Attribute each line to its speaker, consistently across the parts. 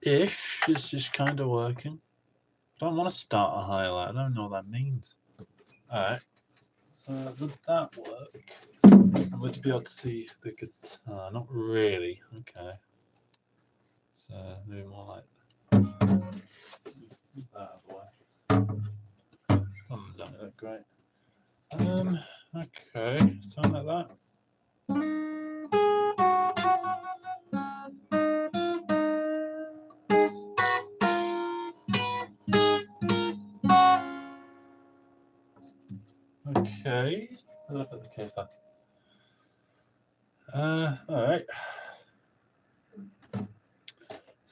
Speaker 1: Ish is just kind of working. I don't want to start a highlight. I don't know what that means. All right. So would that work? Would you be able to see the guitar? Not really. Okay. So maybe more like that out of the way. Not exactly that great. Okay. Something like that. Okay. Look at the caper. All right. So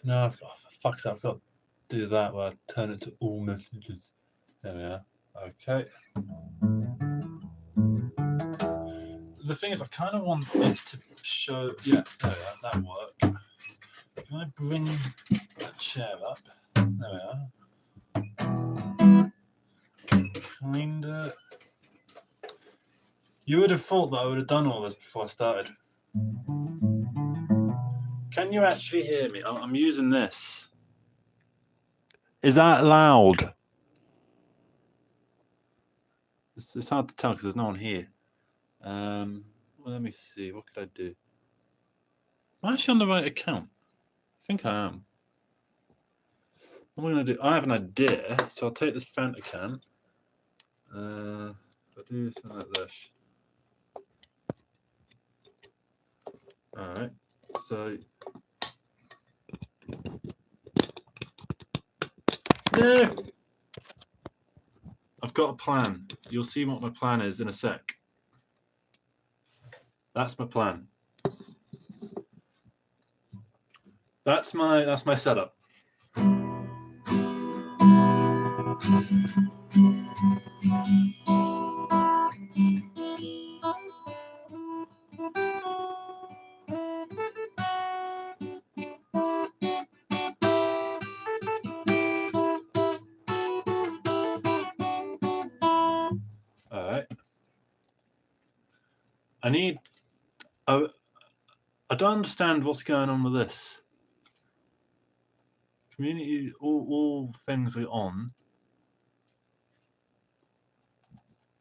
Speaker 1: now I've got, for fuck's sake, I've got to do that where I turn it to all messages. There we are. Okay. The thing is, I kind of want it to show. Yeah, there we are. That work. Can I bring that chair up? There we are. Kinda. You would have thought that I would have done all this before I started. Can you actually hear me? I'm using this. Is that loud? It's hard to tell because there's no one here. Well, let me see. What could I do? Am I actually on the right account? I think I am. What am I going to do? I have an idea. So I'll take this Fanta account. If I do something like this. Alright. So. No! I've got a plan. You'll see what my plan is in a sec. That's my plan. That's my setup. Alright. I don't understand what's going on with this. Community, all things are on.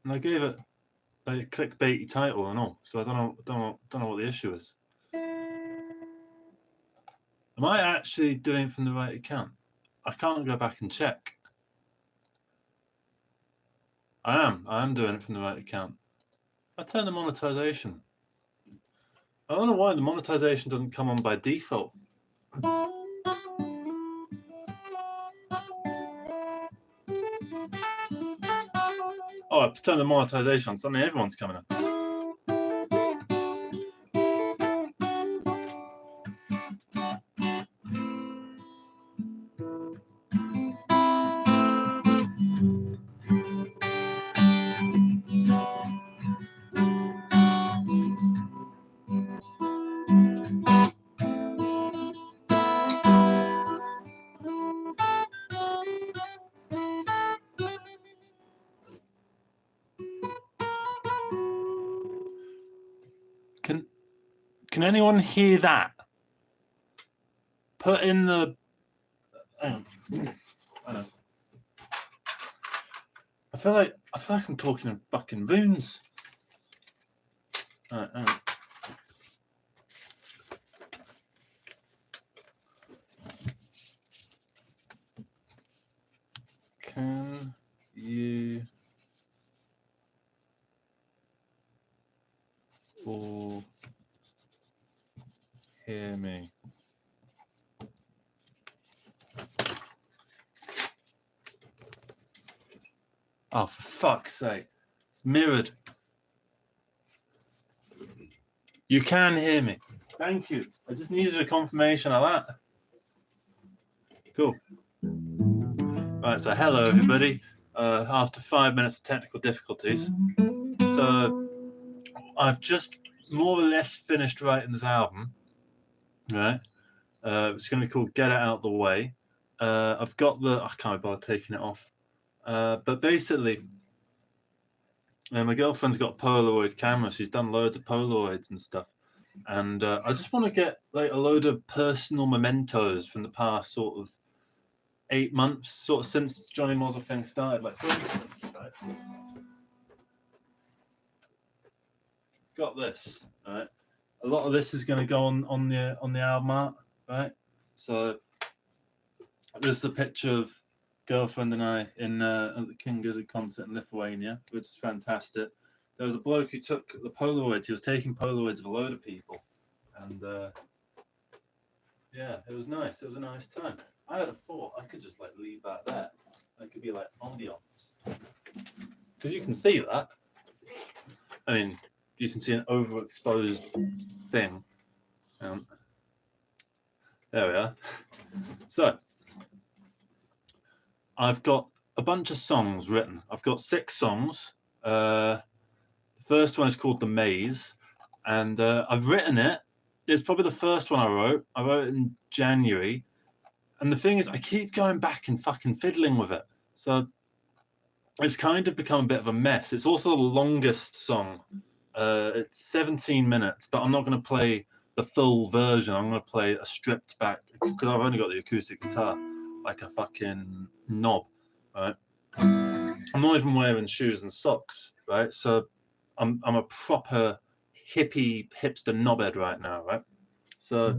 Speaker 1: And I gave it a clickbaity title and all, so I don't know what the issue is. Am I actually doing it from the right account? I can't go back and check. I am doing it from the right account. I turn the monetization. I don't know why the monetization doesn't come on by default. Oh, I turn the monetization on, suddenly everyone's coming up. Can anyone hear that? Put in the. Hang on. I feel like I'm talking in fucking runes. All right. Can you all hear me? Oh, for fuck's sake. It's mirrored. You can hear me. Thank you. I just needed a confirmation of that. Cool. Right, so hello, everybody. After 5 minutes of technical difficulties. So I've just more or less finished writing this album. Right? It's going to be called Get It Out the Way. I've got I can't bother taking it off. But basically, my girlfriend's got a Polaroid camera. She's done loads of Polaroids and stuff. and I just want to get like a load of personal mementos from the past sort of 8 months, sort of since Johnny Moser thing started. Like, for instance, right? Got this, right? A lot of this is going to go on the album art, right? So this is a picture of girlfriend and I in at the King Gizzard concert in Lithuania, which is fantastic. There was a bloke who took the Polaroids. He was taking Polaroids of a load of people, and yeah, it was nice. It was a nice time. I had a thought I could just like leave that there. That could be like ambiance, because you can see that. I mean, you can see an overexposed thing. There we are. So I've got a bunch of songs written. I've got 6 songs. The first one is called The Maze, and I've written it. It's probably the first one I wrote. I wrote it in January. And the thing is, I keep going back and fucking fiddling with it. So it's kind of become a bit of a mess. It's also the longest song. It's 17 minutes, but I'm not going to play the full version. I'm going to play a stripped back, because I've only got the acoustic guitar, like a fucking knob, right? I'm not even wearing shoes and socks, right? So I'm a proper hippie hipster knobhead right now, right? So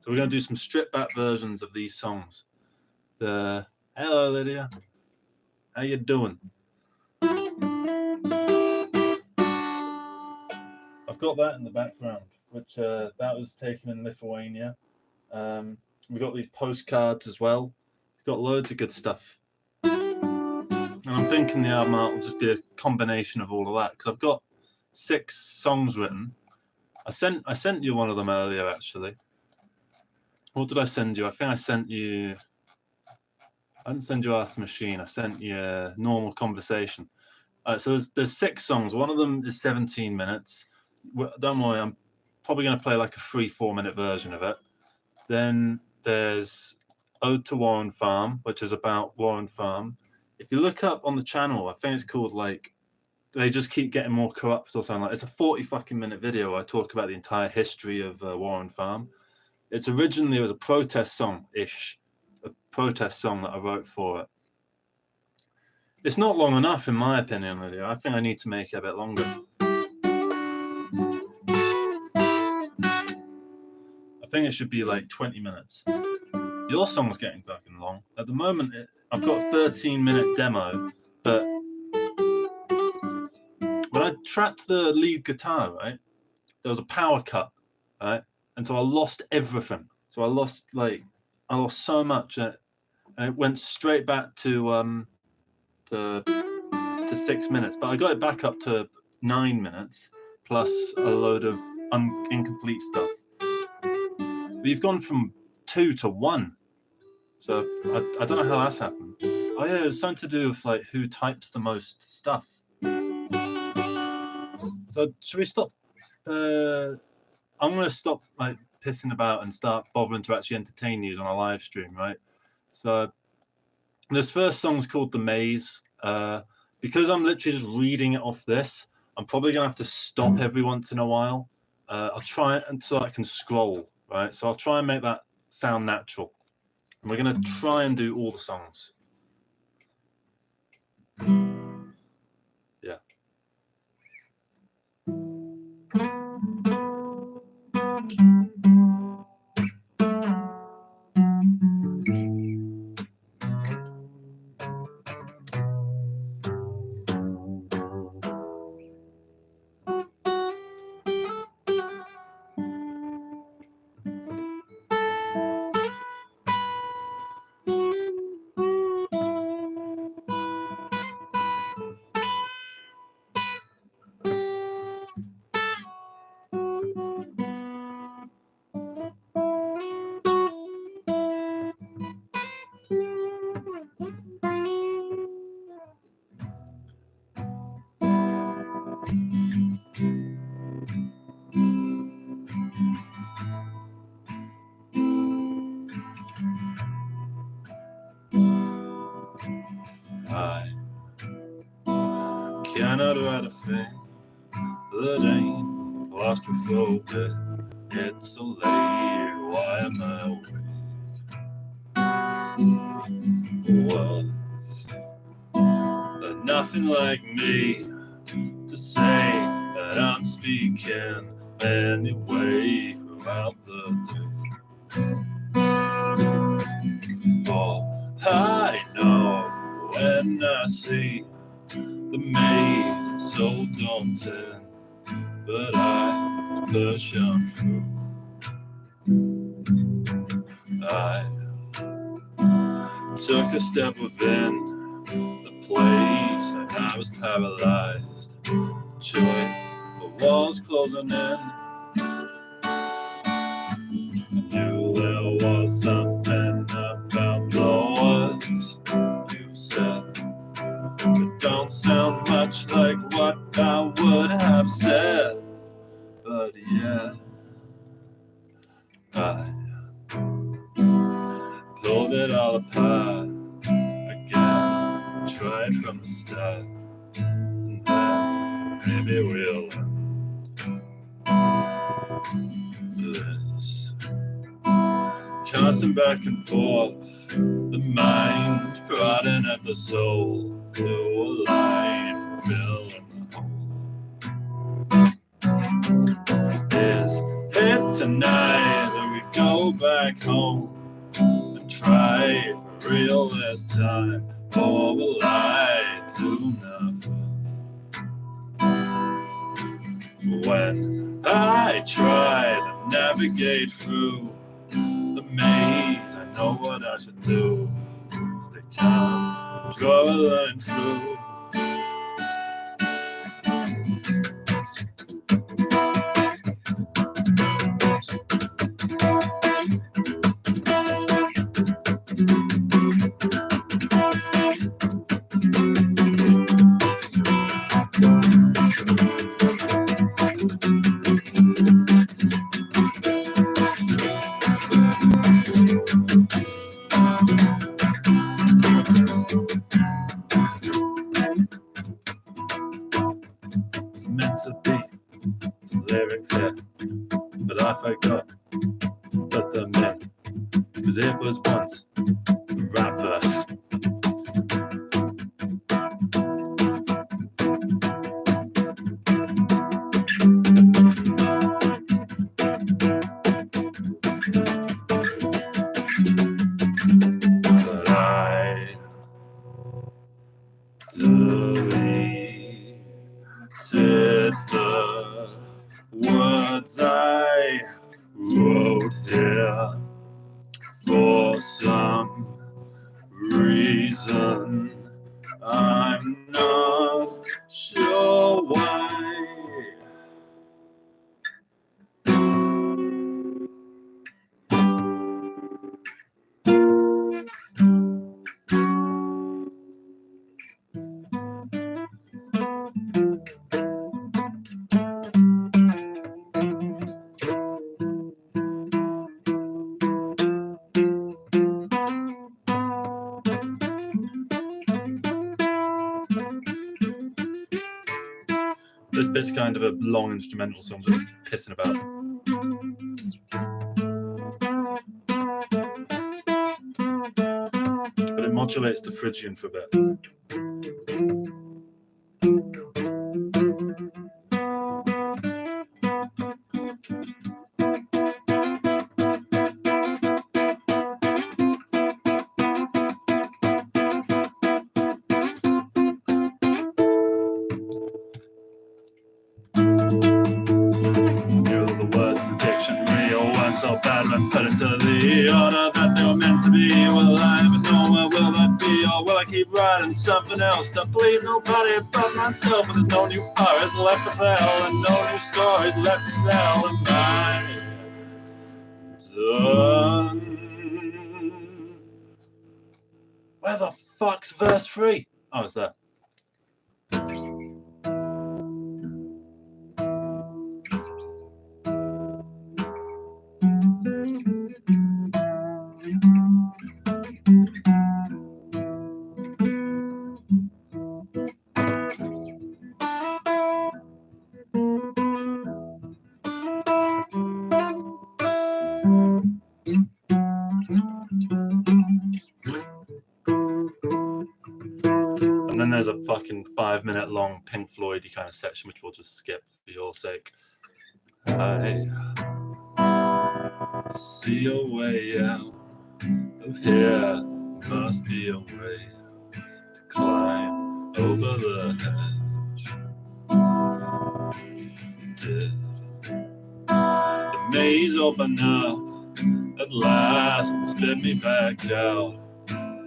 Speaker 1: we're going to do some stripped back versions of these songs. Hello, Lydia. How you doing? I've got that in the background, which that was taken in Lithuania. We got these postcards as well. We've got loads of good stuff. And I'm thinking the album art will just be a combination of all of that, because I've got 6 songs written. I sent you one of them earlier, actually. What did I send you? I think I sent you... I didn't send you Ask the Machine. I sent you a Normal Conversation. So there's 6 songs. One of them is 17 minutes. Don't worry, I'm probably going to play like a 3-4 minute version of it. Then there's Ode to Warren Farm, which is about Warren Farm. If you look up on the channel, I think it's called like They Just Keep Getting More Corrupt or something like. It's a 40 fucking minute video where I talk about the entire history of Warren Farm. It's originally, it was a protest song-ish, a protest song that I wrote for it. It's not long enough, in my opinion, really. I think I need to make it a bit longer. I think it should be like 20 minutes. Your song's getting fucking long. At the moment, I've got a 13-minute demo, but when I tracked the lead guitar, right, there was a power cut, right? And so I lost everything. So I lost so much, and it went straight back to 6 minutes. But I got it back up to 9 minutes, plus a load of incomplete stuff. But you've gone from 2 to 1. So I don't know how that's happened. Oh yeah, it was something to do with like who types the most stuff. So should we stop? I'm going to stop like pissing about and start bothering to actually entertain you on a live stream, right? So this first song's called The Maze. Because I'm literally just reading it off this, I'm probably going to have to stop every once in a while. I'll try it until I can scroll, right? So I'll try and make that sound natural. And we're going to try and do all the songs. Yeah. I cannot write a thing that ain't claustrophobic. It's so late, why am I awake? What's nothing like me to say that I'm speaking anyway throughout the day? For I know when I see the maze, it's so daunting, but I push on through. I took a step within the place and I was paralyzed. Choice, the walls closing in. I knew there was something about the words you said that don't sound much like what I would have said. But yeah, I pulled it all apart again, tried from the start, and then maybe we'll end this. Constant back and forth, the mind prodding at the soul to align, fill in the hole. Is it tonight that we go back home and try for real this time, or will I do nothing? When I try to navigate through the maze, I know what I should do. Stay calm, draw a line through. It's meant to be some lyrics here, but I forgot to put them in, 'cause it was once a rap verse. But I deleted the words I wrote here for some reason. I'm not sure why. This bit's kind of a long instrumental, so I'm just pissing about. But it modulates to Phrygian for a bit. So bad, but put it to the order that they were meant to be. Will I ever know where will that be? Or will I keep writing something else to please nobody but myself? And there's no new forest left to tell, and no new stories left to tell. Am I done? Where the fuck's verse 3? Oh, it's there. is a fucking 5-minute long Pink Floyd kind of section, which we'll just skip for your sake. I see a way out of here. Must be a way to climb over the hedge. Did the maze open up at last and spit me back out?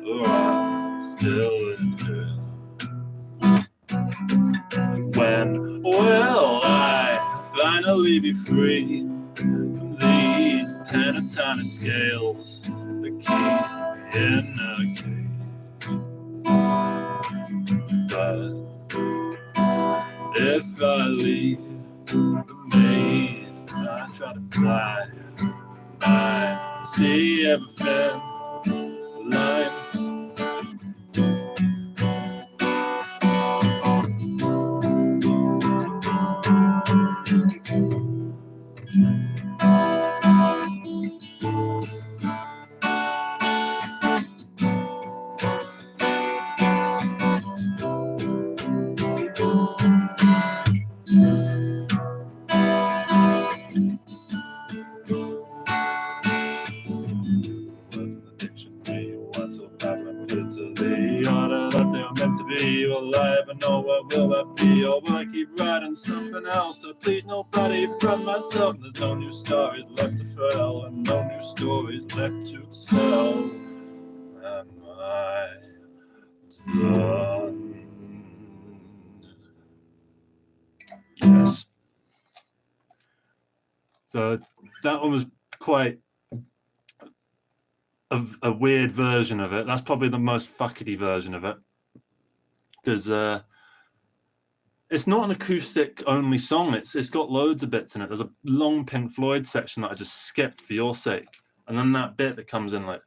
Speaker 1: Or I'm still in here. When will I finally be free from these pentatonic scales that keep me in a cage? But if I leave the maze and I try to fly, I see everything alive. Will I ever know what will that be? Or will I keep writing something else to please nobody but myself? There's no new stories left to tell, and no new stories left to tell. Am I done? Yes. So that one was quite a weird version of it. That's probably the most fuckety version of it. Because it's not an acoustic only song. It's got loads of bits in it. There's a long Pink Floyd section that I just skipped for your sake, and then that bit that comes in like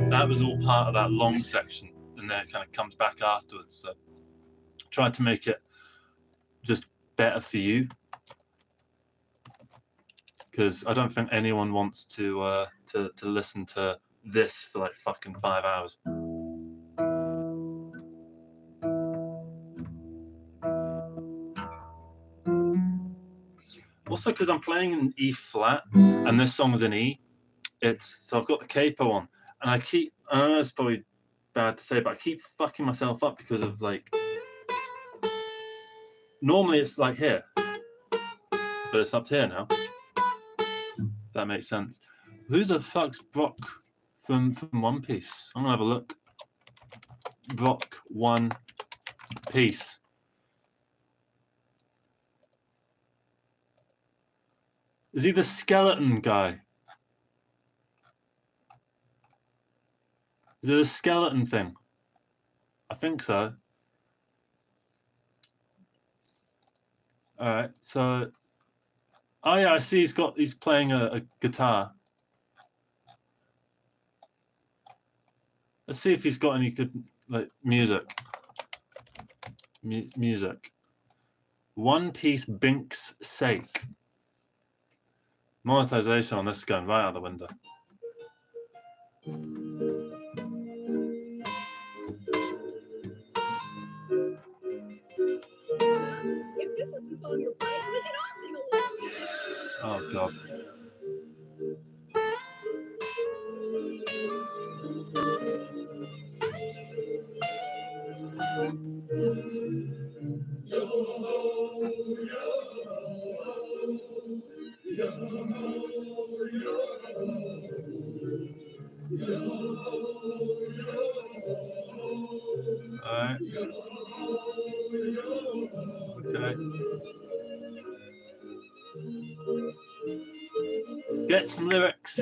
Speaker 1: that was all part of that long section, and then it kind of comes back afterwards. So tried to make it just better for you, because I don't think anyone wants to listen to this for like fucking 5 hours. Also, because I'm playing in E flat and this song's in E, so I've got the capo on, and I know it's probably bad to say, but I keep fucking myself up because of like, normally it's like here, but it's up here now. If that makes sense. Who the fuck's Brock from One Piece? I'm gonna have a look. Brock One Piece. Is he the skeleton guy? Is it a skeleton thing? I think so. All right, so oh yeah, I see he's playing a guitar. Let's see if he's got any good like music. Music. One Piece Bink's Sake. Monetization on this is going right out the window.
Speaker 2: If this is the song you're playing, we can all sing along.
Speaker 1: Oh god. Alright. Okay. Get some lyrics.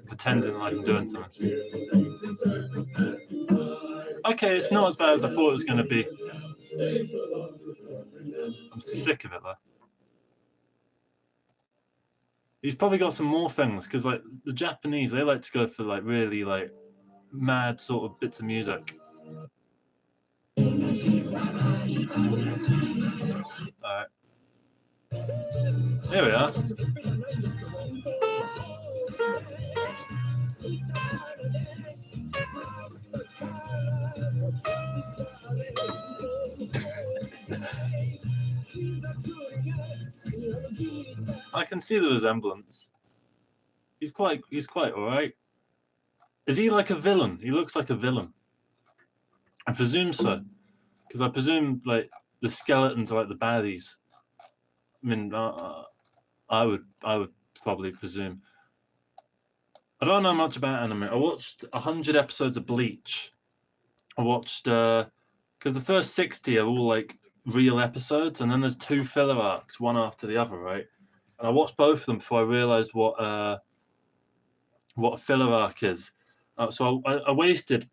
Speaker 1: Pretending like I'm doing something. Okay, it's not as bad as I thought it was going to be. I'm sick of it though. He's probably got some more things, because like the Japanese, they like to go for like really like mad sort of bits of music. Alright. Here we are. I can see the resemblance. He's quite alright. Is he like a villain? He looks like a villain. I presume so. Because I presume like the skeletons are like the baddies. I mean, I would probably presume. I don't know much about anime. I watched 100 episodes of Bleach. I watched because the first 60 are all like real episodes, and then there's 2 filler arcs, one after the other, right? And I watched both of them before I realized what a filler arc is. So I wasted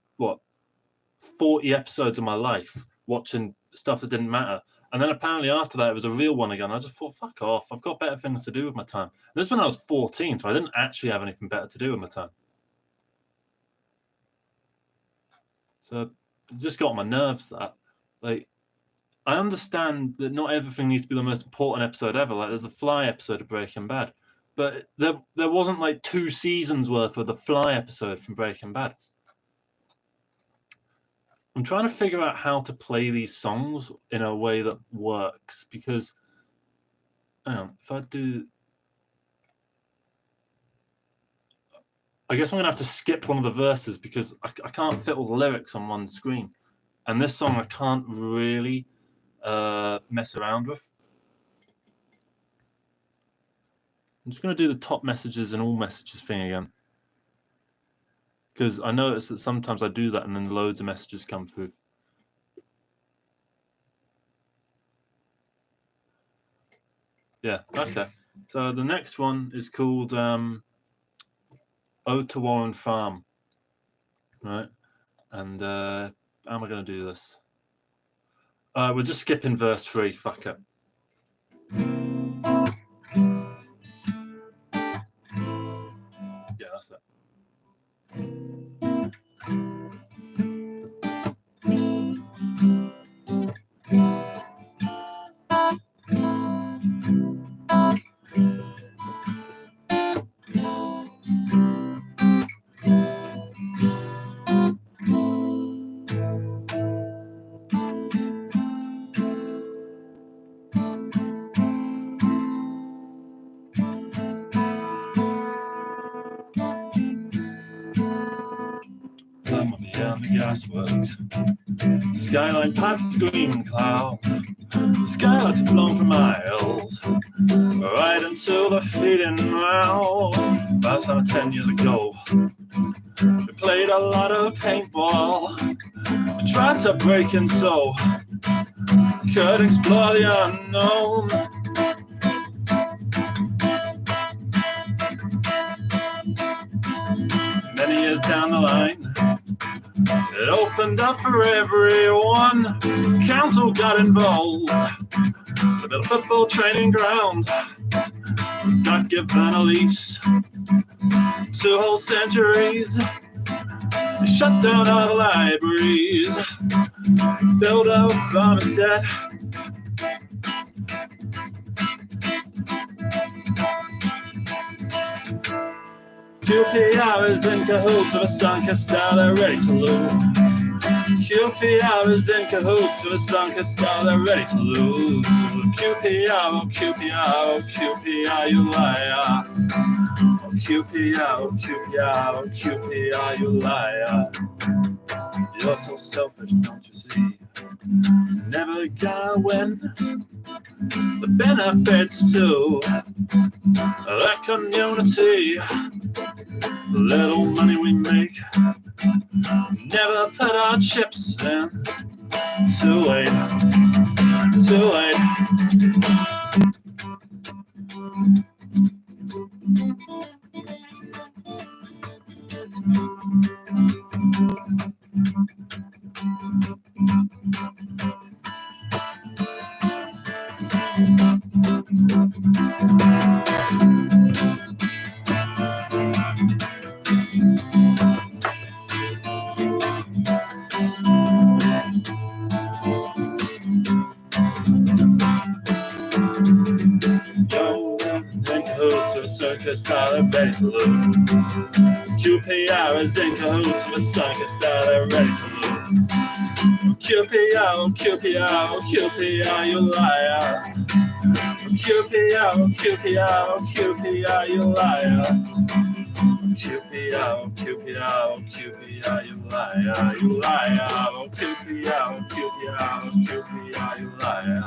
Speaker 1: 40 episodes of my life watching stuff that didn't matter. And then apparently after that, it was a real one again. I just thought, fuck off. I've got better things to do with my time. This was when I was 14, so I didn't actually have anything better to do with my time. So it just got on my nerves that, like, I understand that not everything needs to be the most important episode ever. Like, there's a Fly episode of Breaking Bad. But there wasn't, like, 2 seasons worth of the Fly episode from Breaking Bad. I'm trying to figure out how to play these songs in a way that works, because if I do, I guess I'm gonna have to skip one of the verses because I can't fit all the lyrics on one screen, and this song I can't really mess around with. I'm just gonna do the top messages and all messages thing again, because I notice that sometimes I do that and then loads of messages come through. Yeah, okay. So the next one is called Ode to Warren Farm. Right? And how am I going to do this? We're just skipping verse 3. Fuck it. Yeah, that's it. Gasworks. Skyline pipes the green cloud. The skylarks have flown for miles, right until they're fading now. About 10 years ago, we played a lot of paintball. We tried to break in so could explore the unknown. Many years down the line, it opened up for everyone. Council got involved. The little football training ground got given a lease. 2 whole centuries. Shut down all the libraries. Build a farm instead. QPR is in cahoots with a San Cristal, they're ready to lose. QPR is in cahoots with a San Cristal, they're ready to lose. QPR, oh QPR, oh QPR, you liar. Oh QPR, oh QPR, oh QPR, you liar. You're so selfish, don't you see? Never gonna win the benefits to that community. The little money we make, never put our chips in. Too late, too late. circus star, they're ready to lose. QPR is in cahoots with a circus star, they're ready to lose. QPR, QPR, QPR, you liar. QPR, QPR, QPR, you liar. QPR, QPR, QPR, you liar, you liar. QPR, QPR, QPR, you liar.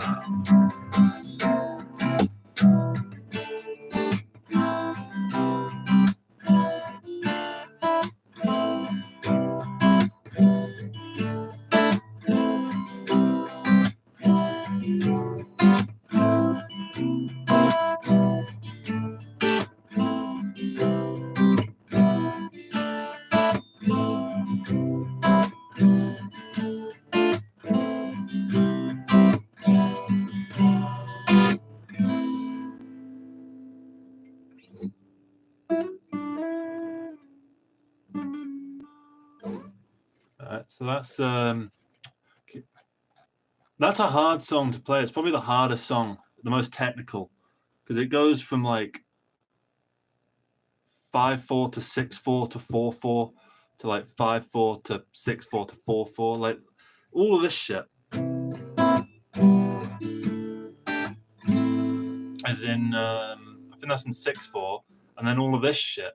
Speaker 1: So that's a hard song to play. It's probably the hardest song, the most technical, because it goes from like 5/4 to 6/4 to 4/4 to like 5/4 to 6/4 to 4/4, like all of this shit. As in, I think that's in 6/4, and then all of this shit.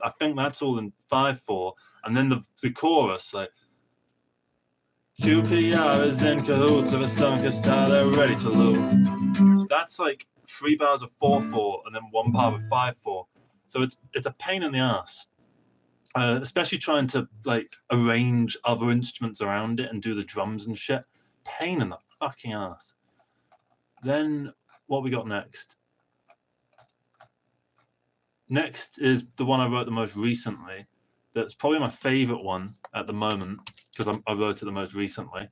Speaker 1: I think that's all in 5/4, and then the chorus, like QPR is in cahoots with a circus star, they're ready to lose. That's like 3 bars of 4/4 and then 1 bar of 5/4. So it's a pain in the ass, especially trying to like arrange other instruments around it and do the drums and shit. Pain in the fucking ass. Then what we got next? Next is the one I wrote the most recently. That's probably my favorite one at the moment because I wrote it the most recently.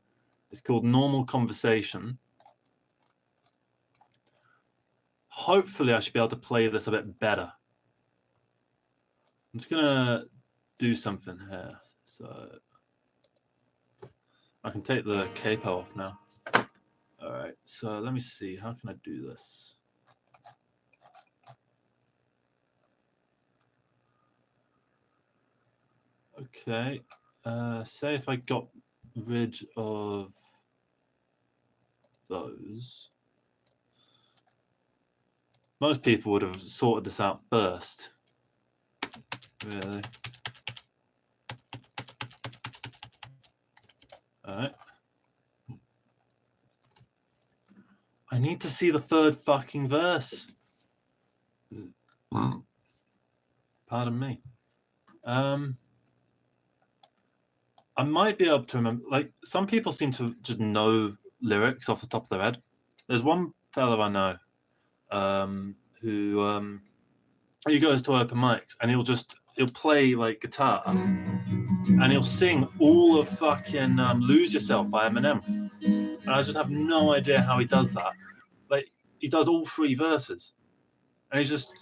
Speaker 1: It's called Normal Conversation. Hopefully I should be able to play this a bit better. I'm just gonna do something here. So I can take the capo off now. All right, so let me see, how can I do this? Okay, say if I got rid of those. Most people would have sorted this out first. Really? All right. I need to see the third fucking verse. Pardon me. I might be able to remember, like, some people seem to just know lyrics off the top of their head. There's one fella I know who he goes to open mics and he'll play like guitar and he'll sing all of fucking Lose Yourself by Eminem. And I just have no idea how he does that. Like, he does all 3 verses. And he's just,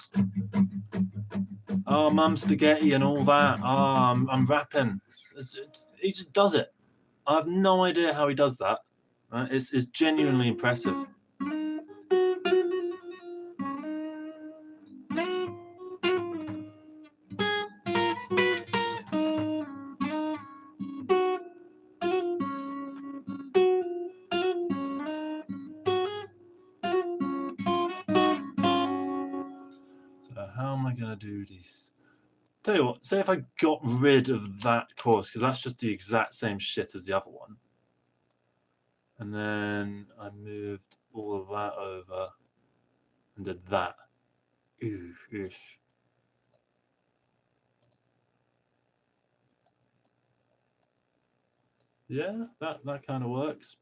Speaker 1: oh, mum spaghetti and all that. Oh, I'm rapping. He just does it. I have no idea how he does that. Right? It's genuinely impressive. So how am I going to do this? Tell you what, say if I got rid of that chorus, because that's just the exact same shit as the other one. And then I moved all of that over and did that. Ooh-ish. Yeah, that kind of works.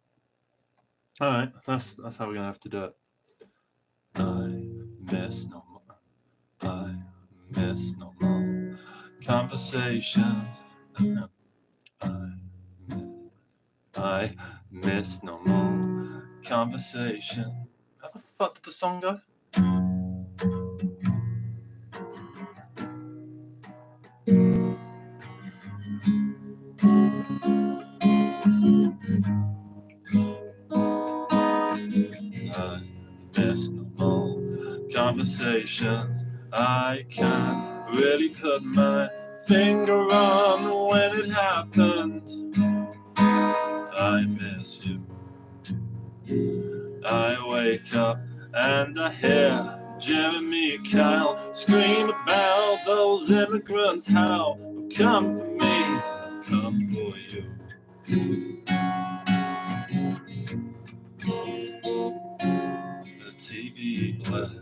Speaker 1: All right, that's how we're gonna have to do it. I miss no more. I miss no more conversations. I miss no more conversation. How the fuck did the song go? conversations I can't really put my finger on when it happened. I miss you. I wake up and I hear Jeremy Kyle scream about those immigrants, how come for me, come for you. The TV blares.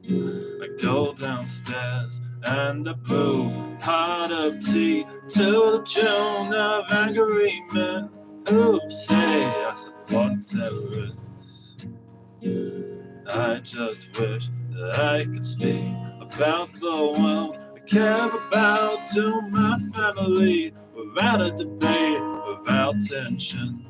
Speaker 1: I go downstairs and I brew pot of tea to the tune of angry men who say I support terrorists. I just wish that I could speak about the world I care about to my family without a debate, without tension.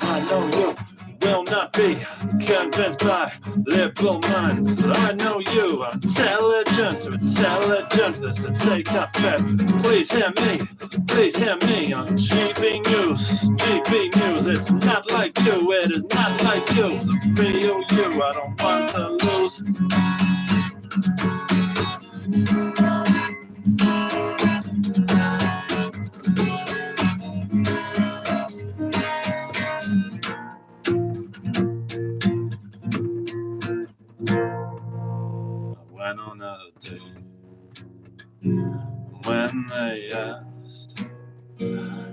Speaker 1: I know you will not be convinced by liberal minds. I know you are intelligent, too intelligent for this to take effect. Please hear me on GB News. GB News, it's not like you, it is not like you. The real you, I don't want to lose. Went on a date when they asked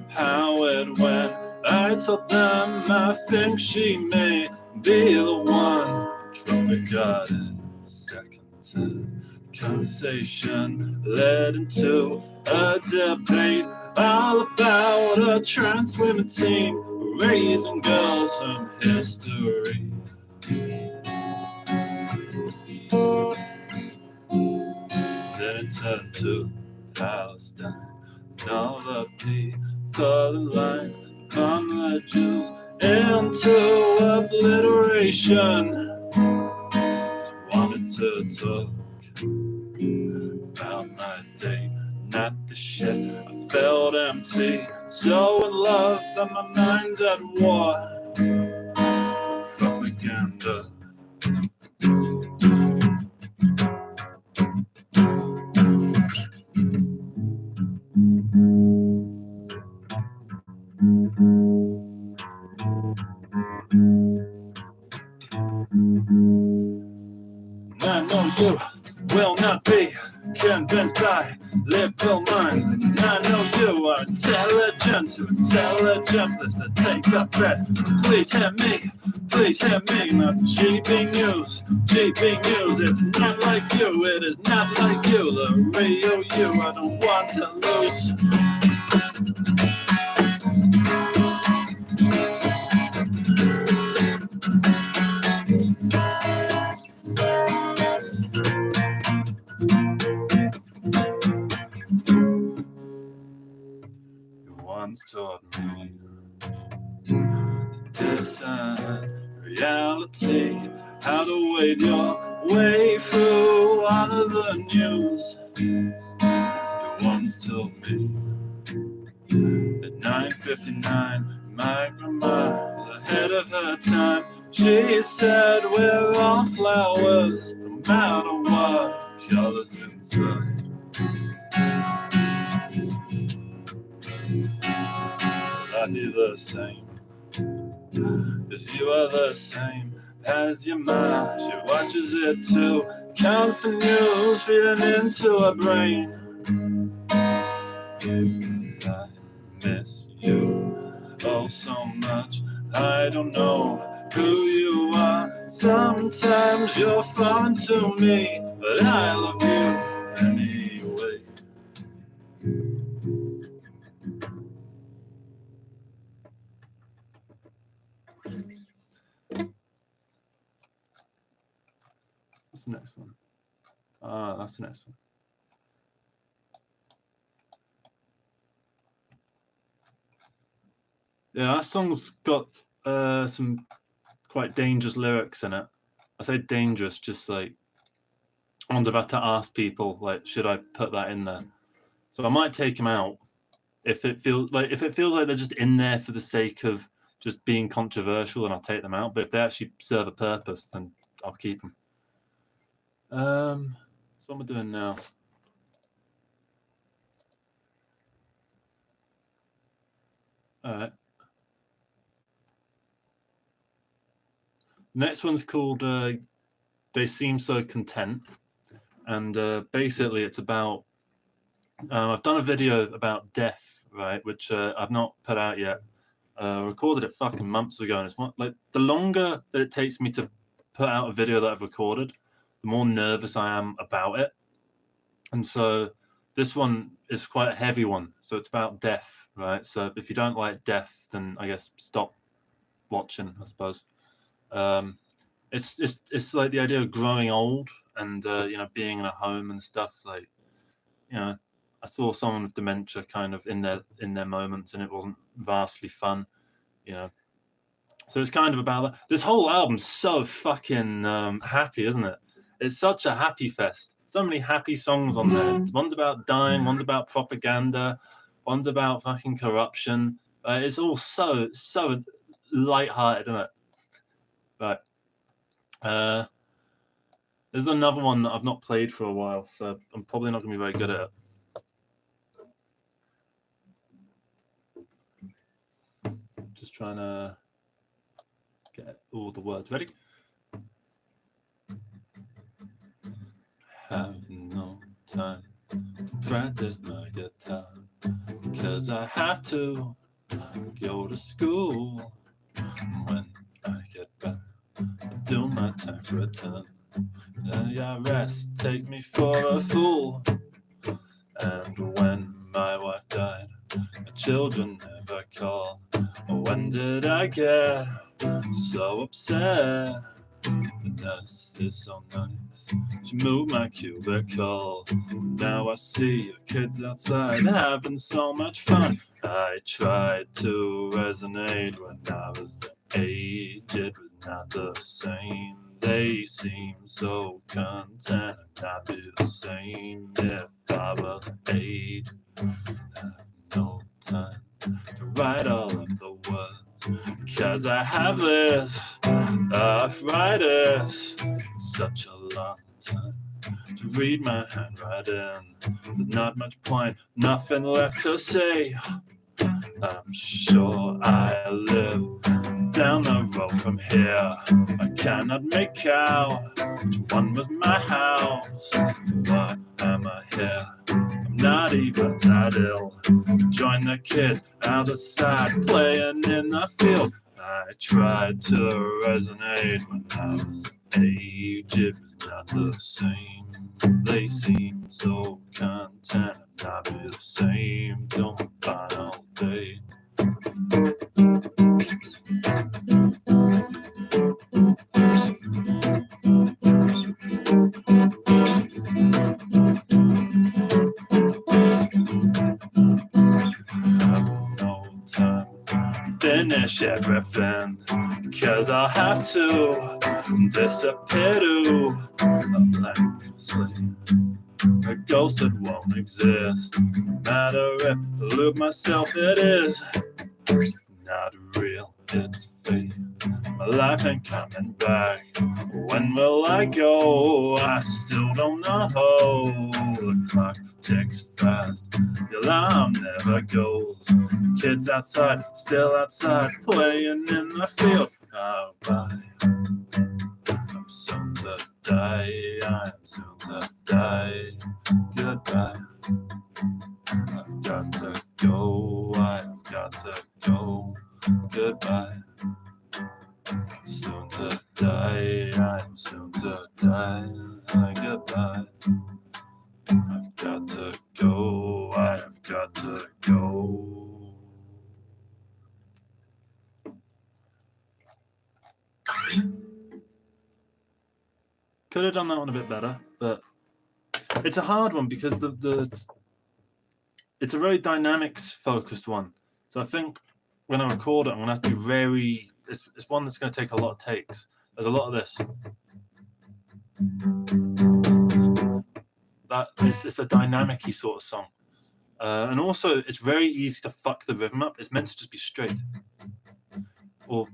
Speaker 1: how it went. I told them I think she may be the one. Trumpet got in a second time. Conversation led into a debate all about a trans women team raising girls from history. Then it turned to Palestine, and all the people in line upon the Jews into obliteration. Just wanted to talk about my day, not the shit. I felt empty, so in love, but my mind's at war. Propaganda. I know you will not be convinced by liberal minds. And I know you are intelligent, too intelligent for this to take effect. Please hear me, not GB News. GB News, it's not like you, it is not like you. The real you, I don't want to lose. Once taught me to discern reality, how to wade your way through all of the news. You once told me at 9:59, my grandma was ahead of her time. She said we're all flowers, no matter what colors inside. I'd be the same, 'cause you are the same as your ma. She watches it too, constant news feeding into her brain. I miss you oh so much. I don't know who you are. Sometimes you're foreign to me, but I love you anyway. What's the next one? That's the next one. Yeah, that song's got some quite dangerous lyrics in it. I say dangerous, just like ones I've had to ask people, like, should I put that in there? So I might take them out if it feels like they're just in there for the sake of just being controversial, and I'll take them out. But if they actually serve a purpose, then I'll keep them. So what am I doing now? All right. Next one's called They Seem So Content. And basically it's about, I've done a video about death, right, which I've not put out yet. I recorded it fucking months ago, and it's like the longer that it takes me to put out a video that I've recorded, the more nervous I am about it. And so this one is quite a heavy one. So it's about death, right? So if you don't like death, then I guess stop watching, I suppose. It's like the idea of growing old and you know, being in a home and stuff. Like, you know, I saw someone with dementia kind of in their moments, and it wasn't vastly fun, you know. So it's kind of about that. This whole album's so fucking happy, isn't it? It's such a happy fest. So many happy songs on there. One's about dying, one's about propaganda, one's about fucking corruption. It's all so light-hearted, isn't it? Right. There's another one that I've not played for a while, so I'm probably not going to be very good at it. Just trying to get all the words ready. Have no time to practice my guitar, because I have to go to school. When I get back, I do my tax return. The IRS take me for a fool. And when my wife died, my children never called. When did I get so upset? The nurse is so nice, she moved my cubicle. Now I see the kids outside having so much fun. I tried to resonate when I was the age, it was not the same. They seem so content, and I'd be the same if I were the age. I have no time to write all of the words, because I have this arthritis. Such a long time to read my handwriting. There's not much point, nothing left to say. I'm sure I live down the road from here. I cannot make out which one was my house. Why am I here? I'm not even that ill. Join the kids outside playing in the field. I tried to resonate when I was age, it was not the same. They seem so content, and I'd be the same till my final day. Finish everything, cause I'll have to disappear to a blank slate, a ghost that won't exist. No matter if I loop myself, it is not real, it's fake. My life ain't coming back. When will I go? I still don't know. The clock ticks fast, the alarm never goes. The kids outside, still outside, playing in the field. Oh, bye. I'm soon to die, I'm soon to die. Goodbye. I've got to go, I've got to go. Goodbye. Soon to die, I'm soon to die. Goodbye. I've got to go, I've got to go. Could have done that one a bit better, but it's a hard one because it's a very dynamics focused one. So I think when I record it, I'm gonna have to be very. It's one that's gonna take a lot of takes. There's a lot of this. It's a dynamic-y sort of song. And also, it's very easy to fuck the rhythm up. It's meant to just be straight. Or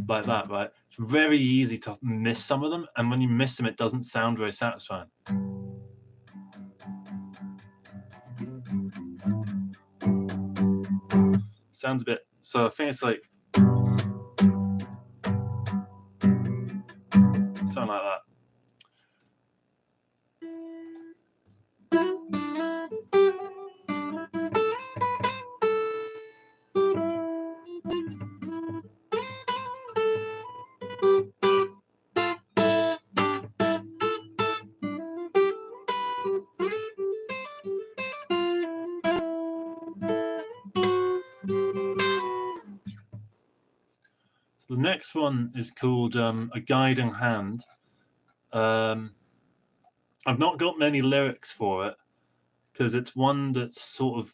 Speaker 1: like that, right? It's very easy to miss some of them. And when you miss them, it doesn't sound very satisfying. Sounds a bit... So I think it's like... something like that. The next one is called A Guiding Hand. I've not got many lyrics for it because it's one that's sort of...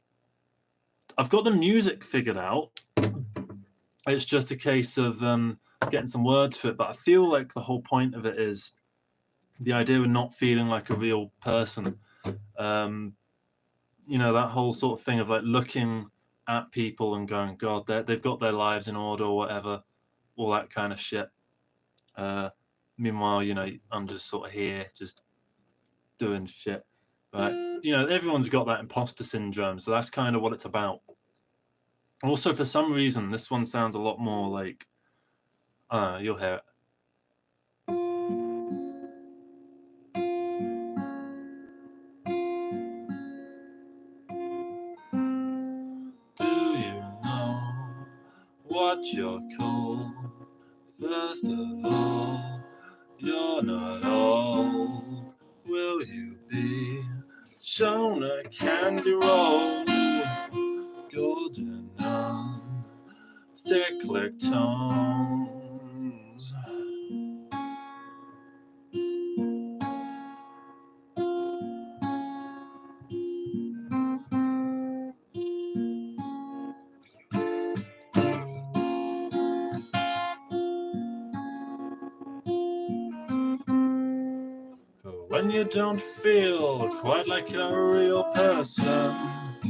Speaker 1: I've got the music figured out. It's just a case of getting some words for it. But I feel like the whole point of it is the idea of not feeling like a real person. You know, that whole sort of thing of like looking at people and going, God, they've got their lives in order or whatever. All that kind of shit. Meanwhile, you know, I'm just sort of here, just doing shit, right? You know, everyone's got that imposter syndrome, so that's kind of what it's about. Also, for some reason, this one sounds a lot more like, you'll hear it. Do you know what you're called? First of all, you're not old. Will you be shown a candy roll? Golden on cyclic tones. When you don't feel quite like a real person,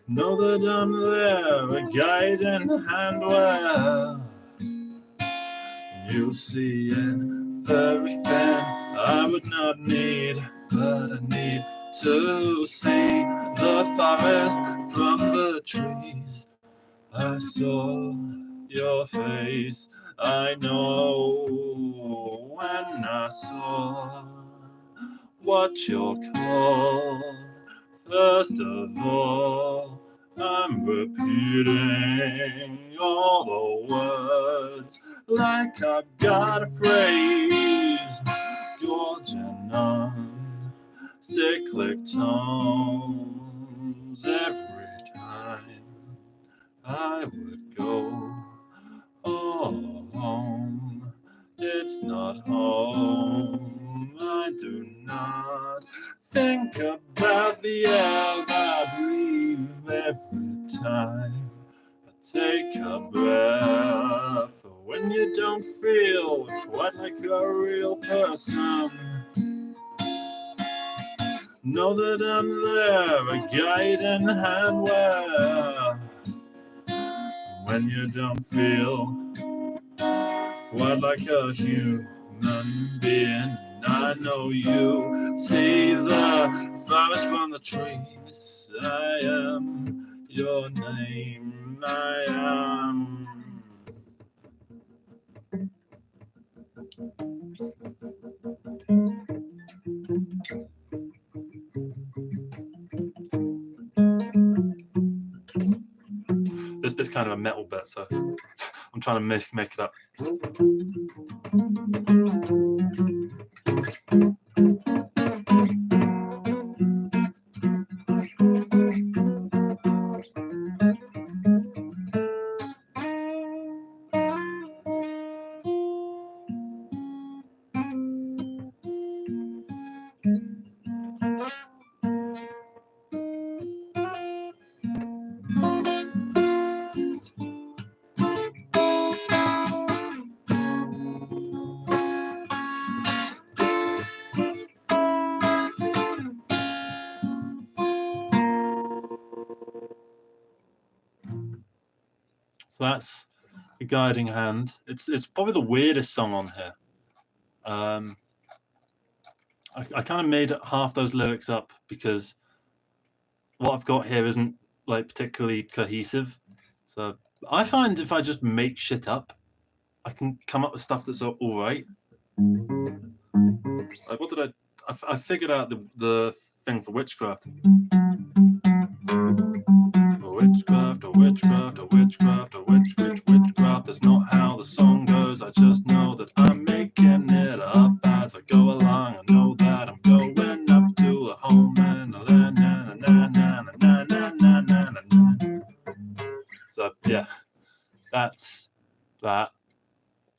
Speaker 1: know that I'm there, a guiding hand where you see it very thin. I would not need, but I need to see the forest from the trees. I saw your face, I know when I saw what you're called. First of all, I'm repeating all the words like I've got a phrase, gorging on cyclic tones every time I would go home. It's not home. I do not think about the air I breathe every time I take a breath. When you don't feel quite like a real person, know that I'm there, a guiding hand where when you don't feel quite like a human being, I know you see the flowers from the trees. I am your name, I am. This bit's kind of a metal bit, so I'm trying to make it up. So that's a guiding hand. It's probably the weirdest song on here. I kind of made half those lyrics up because what I've got here isn't like particularly cohesive. So I find if I just make shit up, I can come up with stuff that's all right. Like what did I figured out the thing for witchcraft. Witchcraft, or witchcraft, or witchcraft, or witchcraft. That's not how the song goes. I just know that I'm making it up as I go along. I know that I'm going up to a home and a la na na na na na na na na na. So yeah, that's that.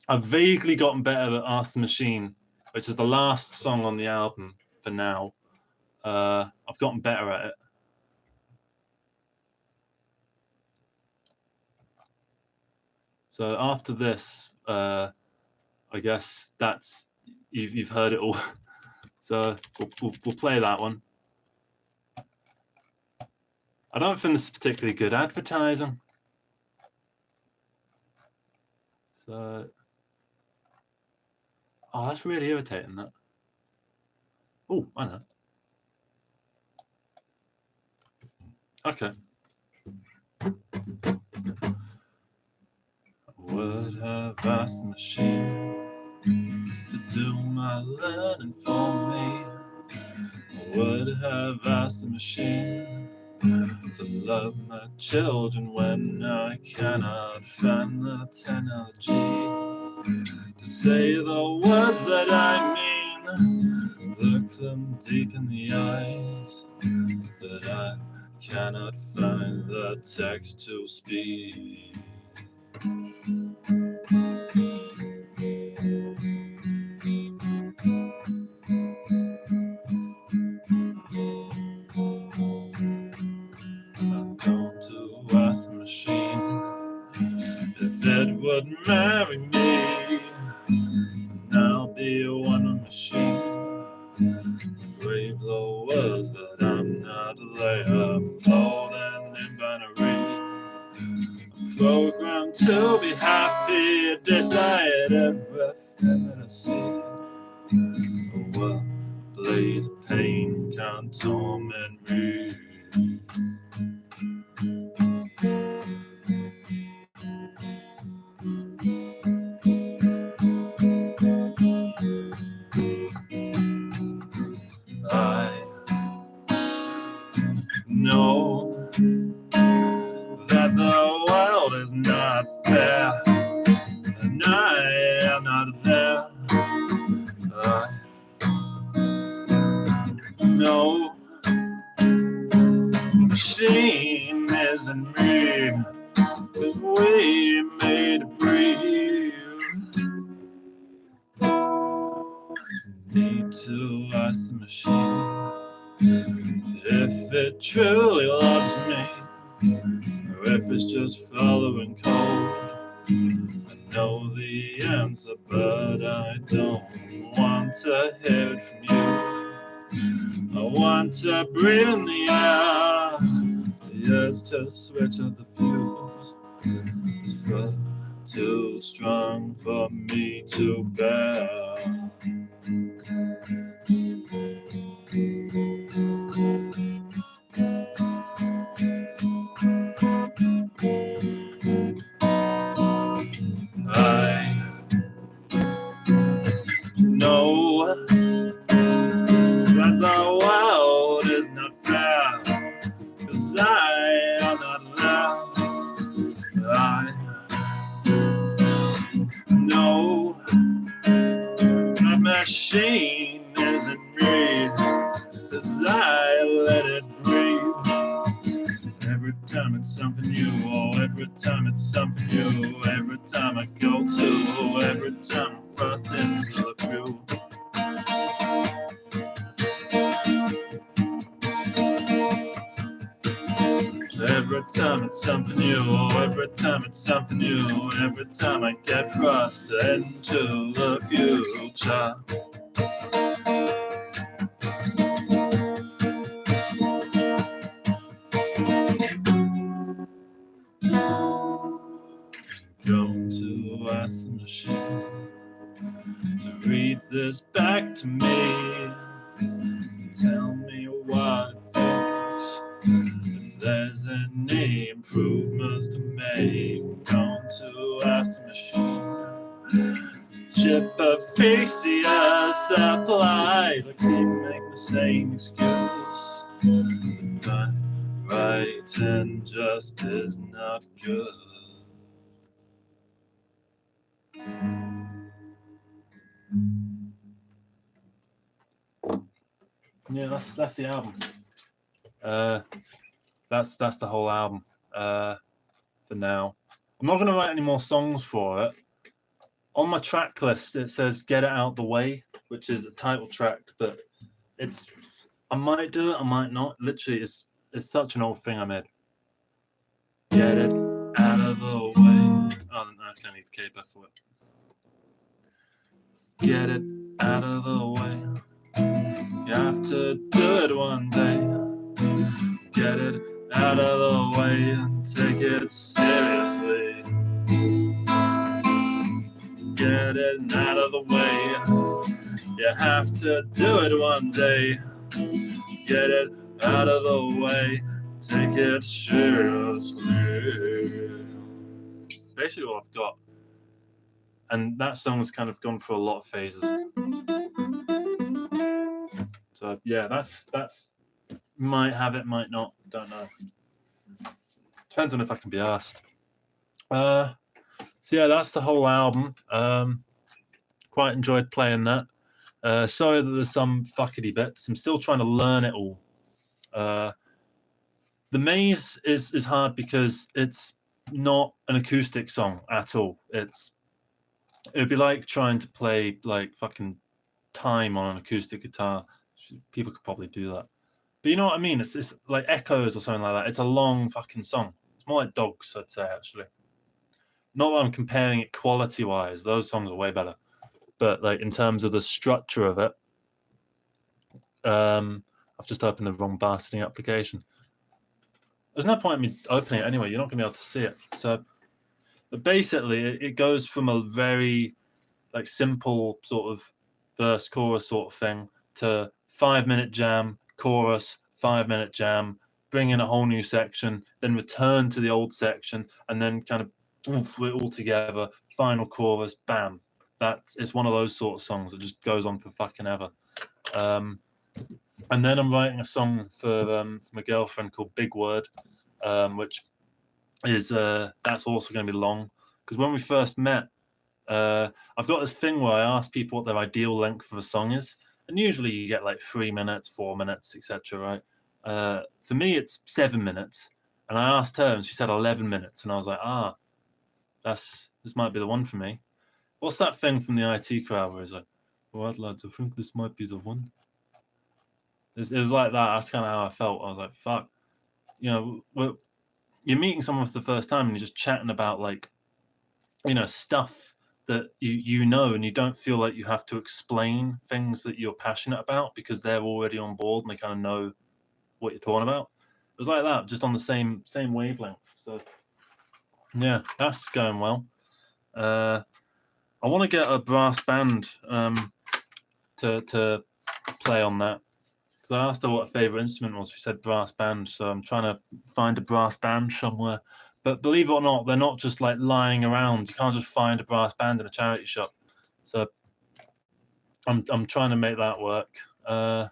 Speaker 1: I've vaguely gotten better at Ask the Machine, which is the last song on the album for now. I've gotten better at it. So after this, I guess that's you've heard it all. So we'll play that one. I don't think this is particularly good advertising. So, oh, that's really irritating. That. Oh, I know. Okay. Would have asked the machine to do my learning for me. Would have asked the machine to love my children when I cannot find the technology to say the words that I mean. Look them deep in the eyes, but I cannot find the text to speak. Would marry me, and I'll be a one machine. Brave the words, but I'm not a layup floating in binary. I'm programmed to be happy despite everything that I see. A world blaze of pain can't torment me. Know that the world is not fair, and I am not there. I know the machine isn't me, 'cause we made it breathe. Need to ask the machine if it truly loves me, or if it's just following code. I know the answer, but I don't want to hear it from you. I want to breathe in the air, the urge to switch up the fuse. It's far too strong for me to bear. Machine isn't me, 'cause I let it breathe. Every time it's something new, oh, every time it's something new. Every time I go to, every time I'm thrust into the few. Every time it's something new, oh, every time it's something new. Every time I get thrust into the future. ask the machine to read this back to me. Tell me what it thinks. If there's any improvements to make, I'm going to ask the machine. Ship aphasia supplies. I keep making the same excuse. But writing just is not good. Yeah, that's the album. That's the whole album. For now, I'm not going to write any more songs for it. On my track list, it says "Get It Out the Way," which is a title track, but I might do it, I might not. Literally, it's such an old thing I made. Get it out of the way. Oh, no, I need the caper for it. Get it out of the way. You have to do it one day. Get it out of the way and take it seriously. Get it out of the way. You have to do it one day. Get it out of the way. Take it seriously. Basically what I've got. And that song's kind of gone through a lot of phases. So yeah, that's might have it, might not, don't know. Depends on if I can be asked. So yeah, that's the whole album. Quite enjoyed playing that. Sorry that there's some fuckety bits. I'm still trying to learn it all. The Maze is hard because it's not an acoustic song at all. It'd be like trying to play like fucking Time on an acoustic guitar. People could probably do that. But you know what I mean? It's like Echoes or something like that. It's a long fucking song. It's more like Dogs, I'd say, actually. Not that I'm comparing it quality-wise. Those songs are way better. But like in terms of the structure of it, I've just opened the wrong bastarding application. There's no point in me opening it anyway. You're not going to be able to see it. So, but basically, it goes from a very like simple sort of verse chorus sort of thing to 5-minute jam, chorus, 5-minute jam, bring in a whole new section, then return to the old section, and then kind of poof, it all together, final chorus, bam. It's one of those sort of songs that just goes on for fucking ever. And then I'm writing a song for my girlfriend called Big Word, which is that's also going to be long. Because when we first met, I've got this thing where I ask people what their ideal length of a song is, and usually you get like 3 minutes, 4 minutes, etc. Right? For me, it's 7 minutes, and I asked her, and she said 11 minutes, and I was like, this might be the one for me. What's that thing from the IT crowd where it's like, all right, lads, I think this might be the one. It was like that. That's kind of how I felt. I was like, fuck. You know, you're meeting someone for the first time and you're just chatting about like, you know, stuff that you know, and you don't feel like you have to explain things that you're passionate about because they're already on board and they kind of know what you're talking about. It was like that, just on the same wavelength. So yeah, that's going well. I want to get a brass band to play on that. Because I asked her what her favourite instrument was. She said brass band. So I'm trying to find a brass band somewhere. But believe it or not, they're not just like lying around. You can't just find a brass band in a charity shop. So I'm trying to make that work. And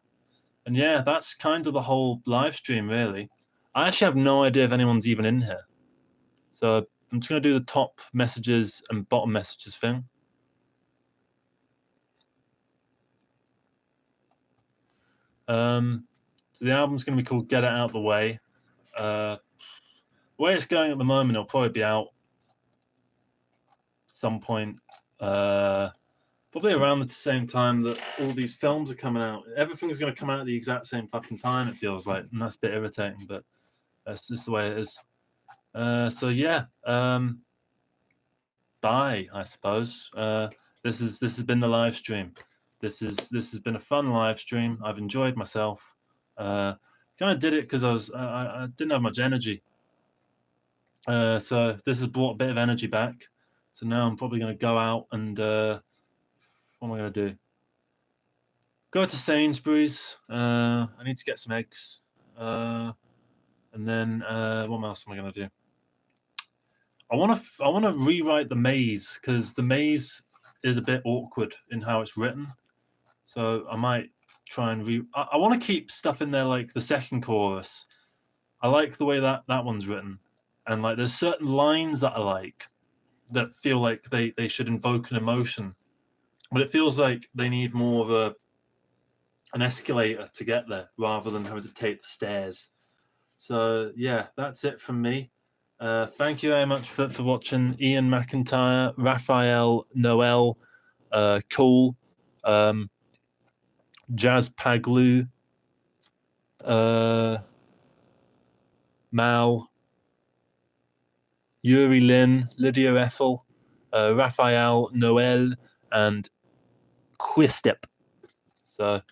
Speaker 1: yeah, that's kind of the whole live stream, really. I actually have no idea if anyone's even in here. So I'm just going to do the top messages and bottom messages thing. So the album's going to be called Get It Out the Way. The way it's going at the moment, it'll probably be out some point, probably around the same time that all these films are coming out. Everything's going to come out at the exact same fucking time, it feels like, and that's a bit irritating, but that's just the way it is. So yeah, bye, I suppose. This has been the live stream. This has been a fun live stream. I've enjoyed myself. Kind of did it because I didn't have much energy. So this has brought a bit of energy back. So now I'm probably going to go out and what am I going to do? Go to Sainsbury's. I need to get some eggs. And then what else am I going to do? I want to rewrite the maze because the maze is a bit awkward in how it's written. So I might try and I want to keep stuff in there like the second chorus. I like the way that one's written, and like there's certain lines that I like that feel like they should invoke an emotion, but it feels like they need more of an escalator to get there rather than having to take the stairs. So yeah, that's it from me. Thank you very much for watching. Ian McIntyre, Raphael, Noel, Cole, Jazz Paglu, Mal, Yuri Lin, Lydia Ethel, Raphael, Noel, and Quistep. So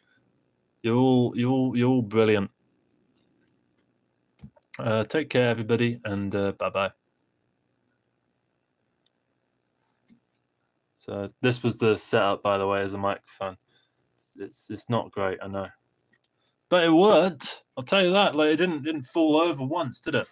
Speaker 1: you're all brilliant. Take care, everybody, and bye-bye. So this was the setup, by the way, as a microphone. It's not great, I know, but it worked. I'll tell you that. Like it didn't fall over once, did it?